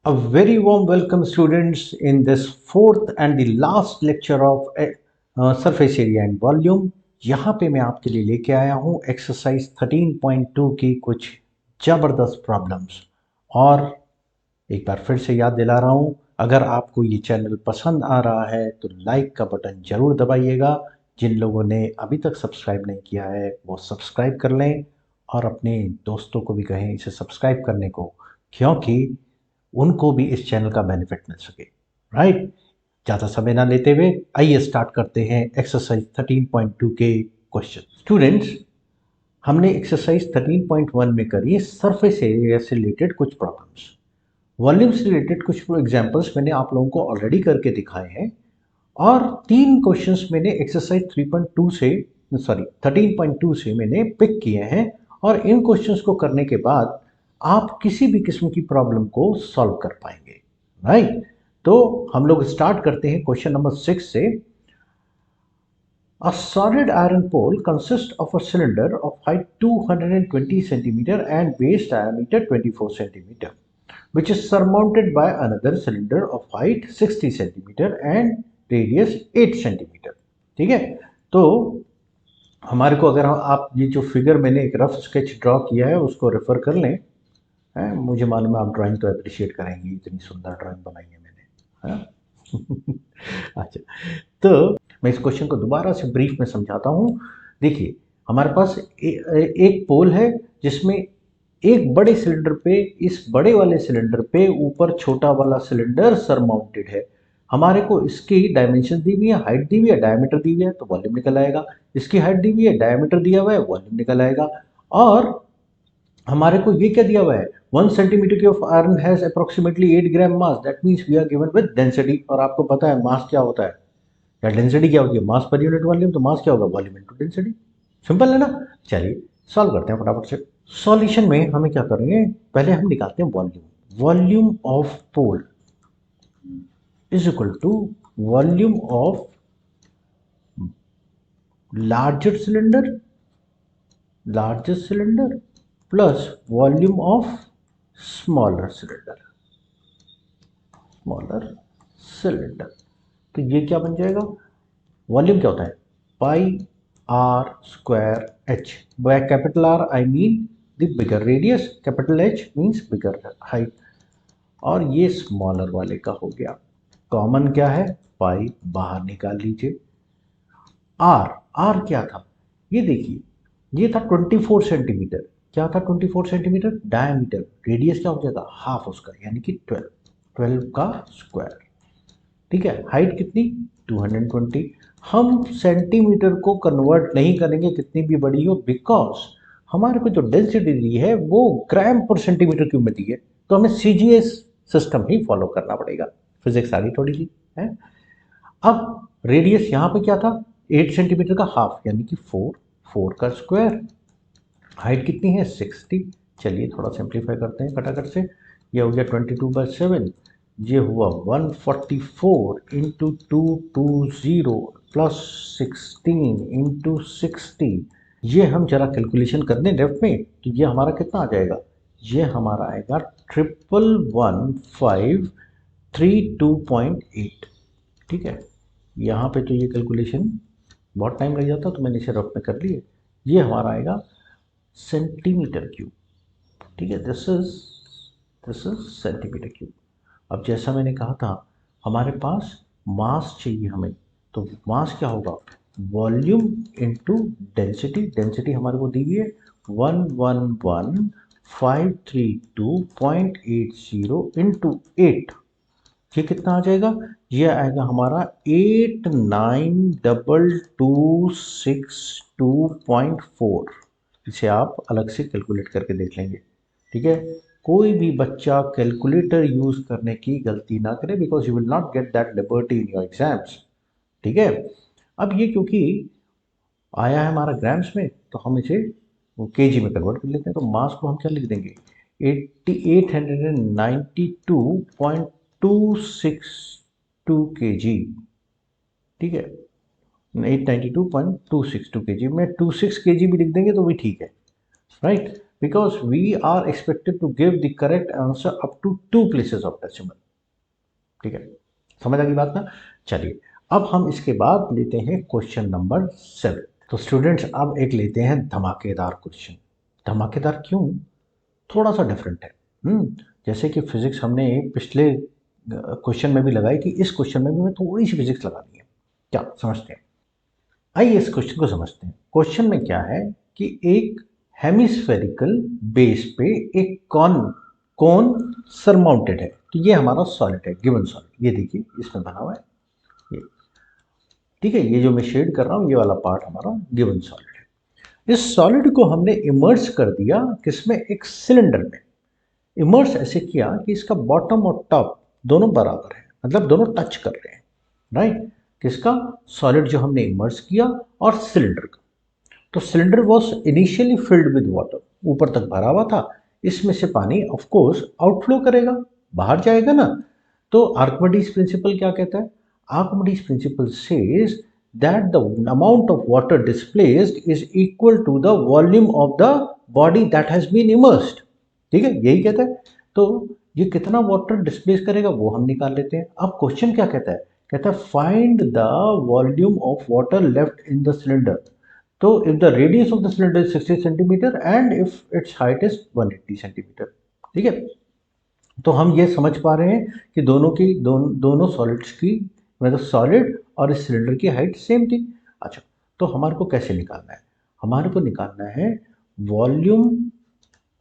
A very warm welcome, students, in this fourth and the last lecture of surface area and volume। यहाँ पे मैं आपके लिए लेके आया हूँ एक्सरसाइज 13.2 की कुछ ज़बरदस्त प्रॉब्लम्स। और एक बार फिर से याद दिला रहा हूँ, अगर आपको ये चैनल पसंद आ रहा है तो लाइक का बटन ज़रूर दबाइएगा। जिन लोगों ने अभी तक सब्सक्राइब नहीं किया है वो सब्सक्राइब कर लें और अपने दोस्तों को भी कहें इसे सब्सक्राइब करने को, क्योंकि उनको भी इस चैनल का बेनिफिट मिल सके। राइट, ज़्यादा समय ना लेते हुए आइए स्टार्ट करते हैं एक्सरसाइज 13.2 के क्वेश्चन। स्टूडेंट्स, हमने एक्सरसाइज 13.1 में करी सरफेस एरिया से रिलेटेड कुछ प्रॉब्लम्स। वॉल्यूम से रिलेटेड कुछ एग्जांपल्स मैंने आप लोगों को ऑलरेडी करके दिखाए हैं और 3 क्वेश्चंस मैंने एक्सरसाइज 13.2 से मैंने पिक किए हैं। और इन क्वेश्चंस को करने के बाद आप किसी भी किस्म की प्रॉब्लम को सॉल्व कर पाएंगे। राइट, तो हम लोग स्टार्ट करते हैं क्वेश्चन नंबर 6 से। A solid iron pole consists of a cylinder of height 220 centimeter and base diameter 24 centimeter, which is surmounted by another cylinder of height 60 centimeter and radius 8 centimeter। ठीक है, तो हमारे को अगर आप ये जो फिगर मैंने एक रफ स्केच ड्रॉ किया है उसको रेफर कर लें। है, मुझे मालूम है आप ड्राइंग तो अप्रिशिएट करेंगे, इतनी सुंदर ड्राइंग बनाई है मैंने, है ना? अच्छा, तो मैं इस क्वेश्चन को दोबारा से ब्रीफ में समझाता हूँ। देखिए, हमारे पास एक पोल है जिसमें एक बड़े सिलेंडर पे, इस बड़े वाले सिलेंडर पे ऊपर छोटा वाला सिलेंडर सरमाउंटेड है। हमारे को इसकी डायमेंशन दी हुई है, हाइट दी हुई है, डायमीटर दी हुई है, तो वॉल्यूम निकल आएगा। इसकी हाइट दी हुई है, डायमीटर दिया हुआ है, वॉल्यूम निकल आएगा। और हमारे को ये क्या दिया हुआ है, 1 सेंटीमीटर की of iron has approximately 8 gram mass, that means we are given with density. और आपको पता है मास क्या होता है या डेंसिटी क्या होती है, मास पर यूनिट वॉल्यूम। तो मास क्या होगा, वॉल्यूम इनटू डेंसिटी। सिंपल है ना। चलिए सॉल्व करते हैं फटाफट से। सॉल्यूशन में हमें क्या करेंगे, पहले हम निकालते हैं volume. Volume of pole is equal to volume of largest cylinder plus volume of smaller cylinder. तो ये क्या बन जाएगा, वॉल्यूम क्या होता है, pi R square H. By capital R I mean the bigger radius, capital H means bigger height, और ये स्मॉलर वाले का हो गया। कॉमन क्या है, पाई बाहर निकाल लीजिए। आर, आर क्या था, ये देखिए, ये था 24 सेंटीमीटर। क्या था, 24 सेंटीमीटर डायमीटर। रेडियस क्या हो जाएगा, हाफ उसका, यानी कि 12 का स्क्वायर। ठीक है, हाइट कितनी, 220। हम सेंटीमीटर को कन्वर्ट नहीं करेंगे कितनी भी बड़ी हो, बिकॉज हमारे को जो डेंसिटी दी है वो ग्राम पर सेंटीमीटर क्यूब में दी है, तो हमें सीजीएस सिस्टम ही फॉलो करना पड़ेगा। फिजिक्स आ गई थोड़ी सी है। अब रेडियस यहाँ पे क्या था, 8 सेंटीमीटर का हाफ, यानी कि 4 का स्क्वायर। हाइट कितनी है, 60। चलिए थोड़ा सिंप्लीफाई करते हैं फटाफट से। ये हो गया 22/7, ये हुआ 144 इंटू 220 प्लस 16 इंटू 60। ये हम जरा कैलकुलेशन कर दें लेफ्ट में, तो ये हमारा कितना आ जाएगा, ये हमारा आएगा 111532.8। ठीक है, यहाँ पे तो ये कैलकुलेशन बहुत टाइम लग जाता, तो मैंने इसे रफ में कर लिए। ये हमारा आएगा सेंटीमीटर क्यूब। ठीक है, दिस इज सेंटीमीटर क्यूब। अब जैसा मैंने कहा था, हमारे पास मास चाहिए हमें, तो मास क्या होगा, वॉल्यूम इनटू डेंसिटी। डेंसिटी हमारे को दी हुई है 111532.80 इंटू 8। ये कितना आ जाएगा, ये आएगा हमारा 89226.4। इसे आप अलग से कैलकुलेट करके देख लेंगे। ठीक है, कोई भी बच्चा कैलकुलेटर यूज करने की गलती ना करे, because you will not get that liberty in your exams. ठीक है, अब ये क्योंकि आया है हमारा ग्राम्स में, तो हम इसे वो केजी में कन्वर्ट कर लेते हैं। तो मास को हम क्या लिख देंगे, 892.262 kg। ठीक है, 892.262 kg में 26 kg भी लिख देंगे तो भी ठीक है। Right, because we are expected to give the correct answer up to 2 places of decimal. ठीक है, समझ आ गई बात ना। चलिए अब हम इसके बाद लेते हैं क्वेश्चन नंबर 7। तो स्टूडेंट्स अब एक लेते हैं धमाकेदार क्वेश्चन। धमाकेदार क्यों? थोड़ा सा डिफरेंट है। जैसे कि फिजिक्स हमने पिछले क्वेश्चन में भी लगाई थी, इस क्वेश्चन में भी मैं थोड़ी सी फिजिक्स लगानी है। क्या समझते हैं? आइए इस क्वेश्चन को समझते हैं। क्वेश्चन में क्या है कि एक हेमिस्फेरिकल बेस पे एक कोन सरमाउंटेड है। तो ये हमारा सॉलिड है, गिवन सॉलिड। ये देखिए इसमें बना हुआ है ये, ठीक है। ये जो मैं शेड कर रहा हूँ ये वाला पार्ट हमारा गिवन सॉलिड है। इस सॉलिड को हमने इमर्ज कर दिया किसमें? एक सिलेंडर में। इमर्ज ऐसे किया कि इसका बॉटम और टॉप दोनों बराबर है, मतलब दोनों टच कर रहे हैं, राइट। किसका? सॉलिड जो हमने इमर्ज किया और सिलेंडर का। तो cylinder was initially filled with water, ऊपर तक भरा हुआ था। इसमें से पानी ऑफ कोर्स आउटफ्लो करेगा, बाहर जाएगा ना। तो आर्किमिडीज प्रिंसिपल क्या कहता है? Archimedes principal says that the amount of water displaced is equal to the volume of the body that has been immersed। ठीक है, यही कहता है। तो ये कितना वाटर डिस्प्लेस करेगा वो हम निकाल लेते हैं। अब क्वेश्चन क्या कहता है? कहता है find the volume of water left in the cylinder. तो if the radius of the cylinder is 60 centimetre and if its height is 180 centimetre. ठीक है, तो हम ये समझ पा रहे हैं कि दोनों सॉलिड्स की, मतलब सॉलिड और इस सिलेंडर की हाइट सेम थी। अच्छा, तो हमारे को कैसे निकालना है? हमारे को निकालना है वॉल्यूम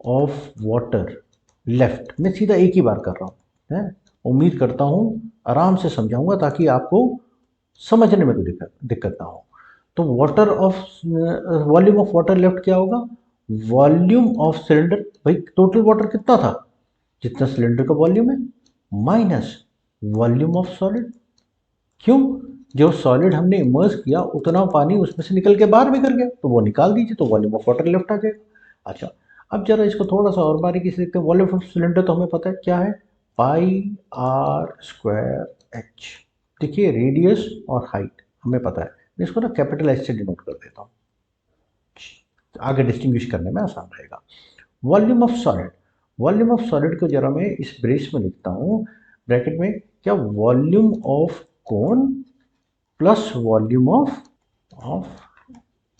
ऑफ वाटर लेफ्ट। मैं सीधा एक ही बार कर रहा हूँ, है। उम्मीद करता हूँ आराम से समझाऊंगा ताकि आपको समझने में कोई दिक्कत ना हो। तो वॉल्यूम ऑफ वाटर लेफ्ट क्या होगा? Volume of cylinder. भाई टोटल वाटर कितना था? जितना सिलेंडर का वॉल्यूम है, माइनस वॉल्यूम ऑफ सॉलिड। क्यों? जो सॉलिड हमने इमर्ज किया उतना पानी उसमें से निकल के बाहर भी कर गया, तो वो निकाल दीजिए, तो वॉल्यूम ऑफ वाटर लेफ्ट आ जाएगा। अच्छा, अब जरा इसको थोड़ा सा और बारीकी से देखते हैं। वॉल्यूम ऑफ सिलेंडर तो हमें पता है क्या है, पाई आर स्क्वायर एच। देखिए रेडियस और हाइट हमें पता है, मैं इसको ना कैपिटल एच से डिनोट कर देता हूँ, आगे डिस्टिंग्विश करने में आसान रहेगा। Volume of solid, volume of solid को जरा मैं इस ब्रेस में लिखता हूँ ब्रैकेट में, क्या? Volume of cone plus volume of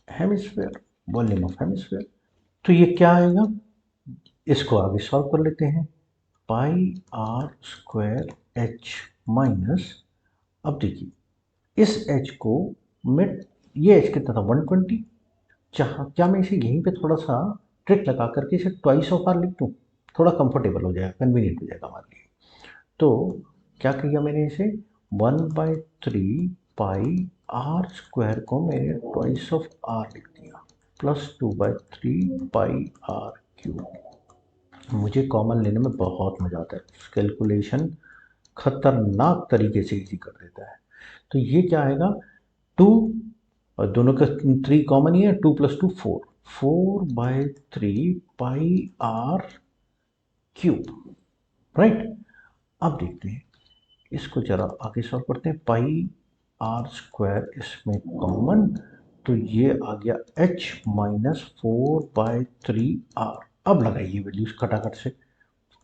hemisphere, volume of hemisphere. तो ये क्या आएगा? इसको आगे सॉल्व कर लेते हैं। पाई आर स्क्वायर एच माइनस, अब देखिए इस एच को मैं, ये एच कितना था? 120। क्या मैं इसे यहीं पे थोड़ा सा ट्रिक लगा करके इसे ट्वाइस ऑफ आर लिख दूँ? थोड़ा कंफर्टेबल हो जाएगा, कन्वीनियंट हो जाएगा हमारे लिए। तो क्या किया मैंने इसे? 1/3 पाई आर स्क्वायर को मैंने ट्वाइस ऑफ आर लिख दिया, प्लस 2/3 पाई आर क्यूब। मुझे कॉमन लेने में बहुत मज़ा आता है, कैलकुलेशन खतरनाक तरीके से इजी कर देता है। तो ये क्या आएगा? 2, और दोनों का 3 कॉमन ही है, 2 + 2 4, 4/3 पाई आर क्यूब, राइट। अब देखते हैं इसको जरा आगे सॉल्व करते हैं। पाई आर स्क्वायर इसमें कॉमन, तो ये आ गया h माइनस 4/3 आर। अब लगाइए वैल्यूज खटाखट से।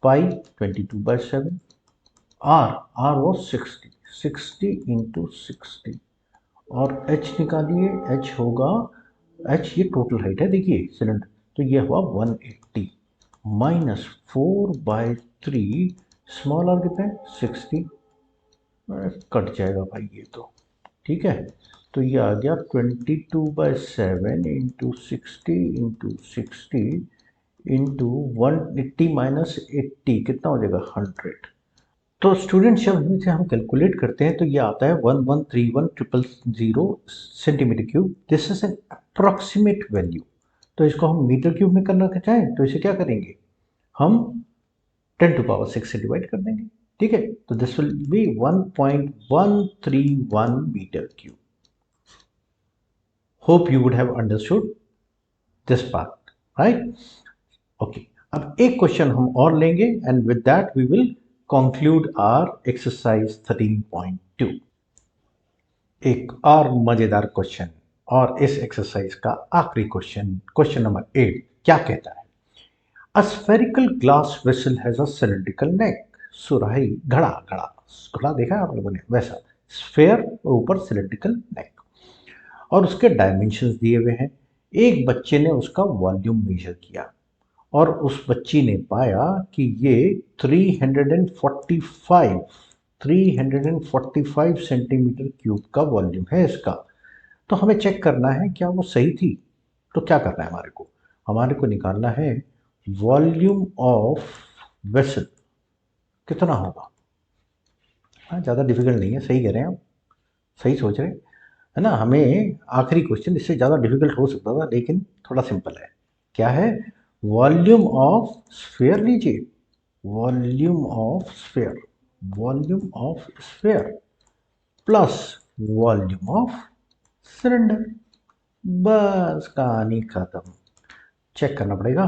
पाई 22/7, आर वो 60 इंटू 60, और h निकालिए। h होगा, h ये टोटल हाइट है देखिए सिलेंडर, तो ये हुआ 180 माइनस 4/3, स्मॉल आर कितना है? 60, कट जाएगा भाई ये तो, ठीक है। तो ये आ गया 22/7 इंटू 60 इंटू 60 इंटू 180 माइनस 80, कितना हो जाएगा? 100। तो स्टूडेंट्स जब इसे हम कैलकुलेट करते हैं तो ये आता है 1131,000 centimetre cube. This is an approximate value. तो इसको हम मीटर क्यूब में करना चाहें तो इसे क्या करेंगे? हम 10⁻6 से डिवाइड कर देंगे, ठीक है। तो this will be 1.131 metre cube. Hope you would have understood this part, right? Okay, अब एक क्वेश्चन हम और लेंगे and with that we will conclude our exercise 13.2। एक और मजेदार क्वेश्चन, और इस एक्सरसाइज का आखिरी क्वेश्चन, क्वेश्चन नंबर 8 क्या कहता है? A spherical glass vessel has a cylindrical neck. सुराही, घड़ा, घड़ा, घड़ा देखा है आप लोगों ने, वैसा स्फेयर और ऊपर सिलिंड्रिकल नेक, और उसके डायमेंशंस दिए हुए हैं। एक बच्चे ने उसका वॉल्यूम मेजर किया और उस बच्ची ने पाया कि ये 345 सेंटीमीटर क्यूब का वॉल्यूम है इसका। तो हमें चेक करना है क्या वो सही थी। तो क्या करना है हमारे को निकालना है वॉल्यूम ऑफ वेसल कितना होगा। हाँ, ज़्यादा डिफिकल्ट नहीं है, सही कह रहे हैं आप, सही सोच रहे हैं, है ना। हमें आखिरी क्वेश्चन इससे ज़्यादा डिफिकल्ट हो सकता था, लेकिन थोड़ा सिंपल है। क्या है? वॉल्यूम ऑफ स्फीयर लीजिए, volume of sphere, volume of sphere plus volume of cylinder. बस कहानी खत्म। चेक करना पड़ेगा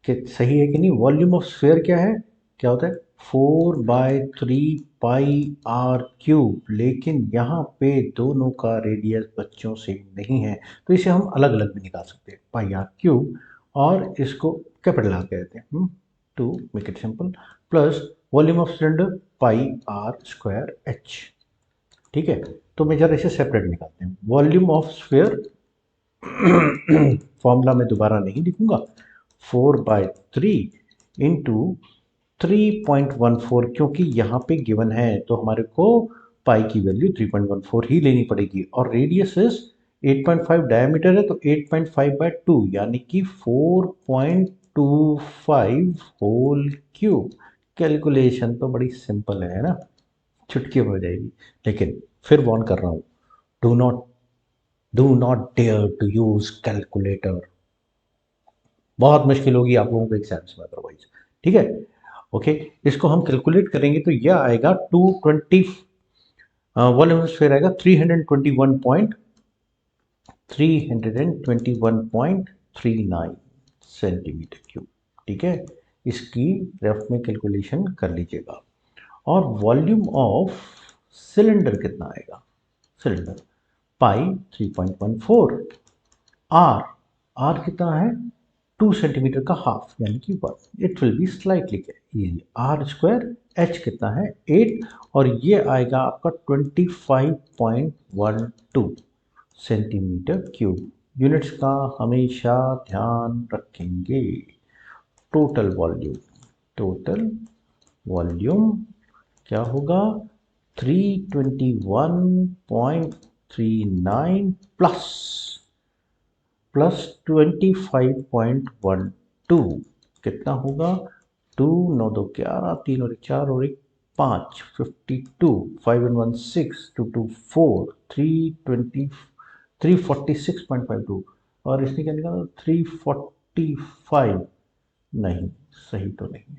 कि सही है कि नहीं। वॉल्यूम ऑफ स्फीयर क्या है, क्या होता है? 4/3 पाई r क्यूब, लेकिन यहाँ पे दोनों का रेडियस बच्चों से नहीं है, तो इसे हम अलग अलग भी निकाल सकते हैं, πr क्यूब, और इसको कैपिटल आर कहते हैं, to make it simple, plus volume of cylinder πr²h। ठीक है, तो मैं जरा इसे सेपरेट निकालते हैं। वॉल्यूम ऑफ स्फीयर फॉर्मूला में दोबारा नहीं लिखूंगा, 4/3 इंटू 3.14, क्योंकि यहाँ पे गिवन है तो हमारे को पाई की वैल्यू 3.14 ही लेनी पड़ेगी, और रेडियस इज 8.5, डायमीटर है तो 8.5/2 यानी कि 4.25 होल क्यूब। कैलकुलेशन तो बड़ी सिंपल है ना, चुटकी हो जाएगी। लेकिन फिर वार्न कर रहा हूँ, do not dare to use calculator, बहुत मुश्किल होगी आप लोगों को एग्जाम्स में अदरवाइज। ठीक है, ओके। इसको हम कैलकुलेट करेंगे तो यह आएगा 220, वॉल्यूम स्फीयर आएगा 321.39 सेंटीमीटर क्यूब। ठीक है, इसकी रफ में कैलकुलेशन कर लीजिएगा। और वॉल्यूम ऑफ सिलेंडर कितना आएगा? सिलेंडर पाई 3.14, आर, आर कितना है? 2 सेंटीमीटर का हाफ यानी कि 1, it will be slightly easy. r², h कितना है? 8, और ये आएगा आपका 25.12 सेंटीमीटर क्यूब। यूनिट्स का हमेशा ध्यान रखेंगे। टोटल वॉल्यूम, टोटल वॉल्यूम क्या होगा? 321.39 प्लस 25.12 कितना होगा? 2 9 2 11, 3 और 4 और 1 5, 52, 5 and 1 6, 2 2 4, 320, 346.52, और इसने क्या निकाला? 345। नहीं, सही तो नहीं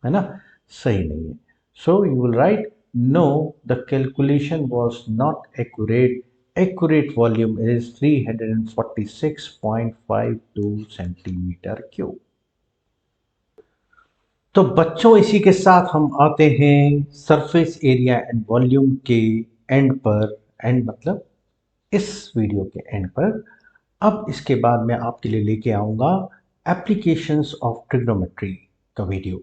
है ना, सही नहीं है। So you will write no, the calculation was not accurate, accurate volume is 346.52 centimetre cube. तो बच्चों, इसी के साथ हम आते हैं सरफेस एरिया एंड वॉल्यूम के एंड पर, एंड मतलब इस वीडियो के एंड पर। अब इसके बाद मैं आपके लिए लेके आऊंगा एप्लीकेशंस ऑफ ट्रिग्नोमेट्री का वीडियो,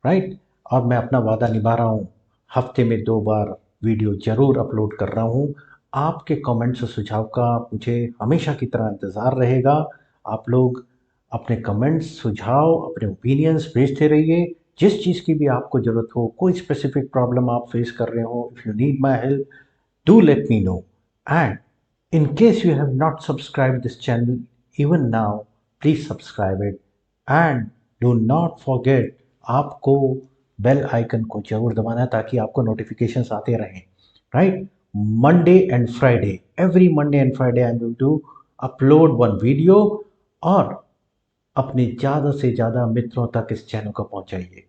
राइट। और मैं अपना वादा निभा रहा हूँ, हफ्ते में 2 बार वीडियो जरूर अपलोड कर रहा हूँ। आपके कमेंट्स और सुझाव का मुझे हमेशा की तरह इंतज़ार रहेगा। आप लोग अपने कमेंट्स, सुझाव, अपने ओपिनियंस भेजते रहिए। जिस चीज़ की भी आपको ज़रूरत हो, कोई स्पेसिफिक प्रॉब्लम आप फेस कर रहे हो, if you need my help, do let me know. And in case you have not subscribed this channel even now, please subscribe it, and do not forget, आपको बेल आइकन को जरूर दबाना है ताकि आपको नोटिफिकेशंस आते रहें, right. Monday and Friday, every Monday and Friday I am going to upload 1 video, और अपने ज़्यादा से ज़्यादा मित्रों तक इस चैनल को पहुंचाइए,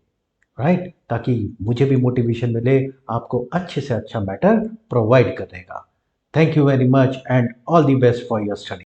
राइट, ताकि मुझे भी मोटिवेशन मिले आपको अच्छे से अच्छा मैटर प्रोवाइड करने का। Thank you very much and all the best for your study.